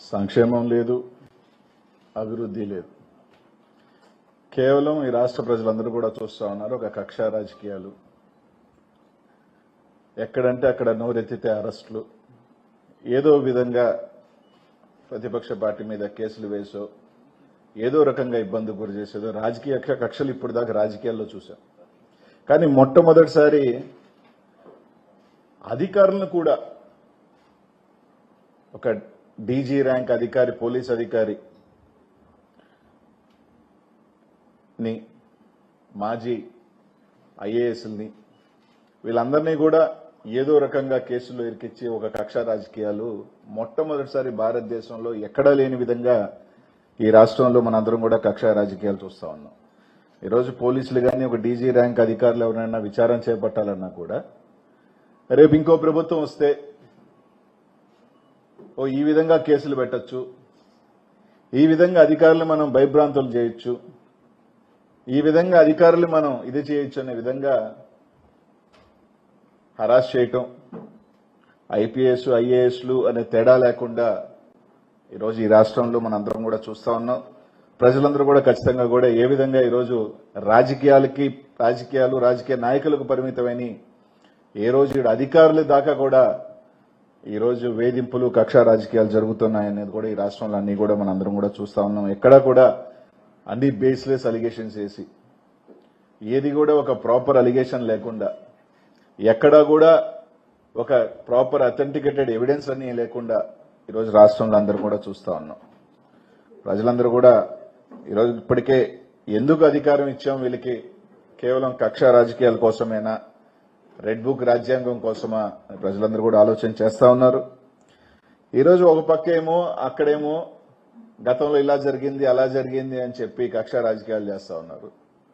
సంక్షేమం లేదు, అభివృద్ధి లేదు. కేవలం ఈ రాష్ట్ర ప్రజలందరూ కూడా చూస్తూ ఉన్నారు ఒక కక్ష రాజకీయాలు. ఎక్కడంటే అక్కడ నోరెత్తితే అరెస్టులు, ఏదో విధంగా ప్రతిపక్ష పార్టీ మీద కేసులు వేసో ఏదో రకంగా ఇబ్బంది గురి చేసేదో రాజకీయ కక్షలు ఇప్పుడు దాకా రాజకీయాల్లో చూసాం. కానీ మొట్టమొదటిసారి అధికారులను కూడా ఒక డీజీ ర్యాంక్ అధికారి, పోలీస్ అధికారి ని, మాజీ ఐఏఎస్ని, వీళ్ళందరినీ కూడా ఏదో రకంగా కేసులు ఇరికిచ్చి ఒక కక్ష రాజకీయాలు మొట్టమొదటిసారి భారతదేశంలో ఎక్కడా లేని విధంగా ఈ రాష్ట్రంలో మనందరం కూడా కక్ష రాజకీయాలు చూస్తా ఉన్నాం. ఈరోజు పోలీసులు కానీ ఒక డీజీ ర్యాంక్ అధికారులు ఎవరైనా విచారణ చేపట్టాలన్నా కూడా రేపు ఇంకో ప్రభుత్వం వస్తే ఈ విధంగా కేసులు పెట్టచ్చు, ఈ విధంగా అధికారులు మనం భయభ్రాంతులు చేయొచ్చు, ఈ విధంగా అధికారులు మనం ఇది చేయొచ్చు అనే విధంగా హరాస్ చేయటం, ఐపీఎస్ ఐఏఎస్లు అనే తేడా లేకుండా ఈరోజు ఈ రాష్ట్రంలో మనందరం కూడా చూస్తా ఉన్నాం. ప్రజలందరూ కూడా ఖచ్చితంగా కూడా ఏ విధంగా ఈరోజు రాజకీయ నాయకులకు పరిమితమైన ఏ రోజు అధికారుల దాకా కూడా ఈరోజు వేధింపులు, కక్ష రాజకీయాలు జరుగుతున్నాయనేది కూడా ఈ రాష్ట్రంలో అన్ని కూడా మనందరం కూడా చూస్తా ఉన్నాం. ఎక్కడా కూడా అన్ని బేస్లెస్ అలిగేషన్స్ వేసి ఏది కూడా ఒక ప్రాపర్ అలిగేషన్ లేకుండా, ఎక్కడా కూడా ఒక ప్రాపర్ అథెంటికేటెడ్ ఎవిడెన్స్ అన్ని లేకుండా ఈరోజు రాష్ట్రంలో అందరూ కూడా చూస్తా ఉన్నాం. ప్రజలందరూ కూడా ఈరోజు ఇప్పటికే ఎందుకు అధికారం ఇచ్చాం వీళ్ళకి, కేవలం కక్ష రాజకీయాల కోసమేనా, రెడ్ బుక్ రాజ్యాంగం కోసమా ప్రజలందరూ కూడా ఆలోచన చేస్తా ఉన్నారు. ఈరోజు ఒక పక్కేమో అక్కడేమో గతంలో ఇలా జరిగింది అలా జరిగింది అని చెప్పి కక్ష రాజకీయాలు చేస్తా ఉన్నారు.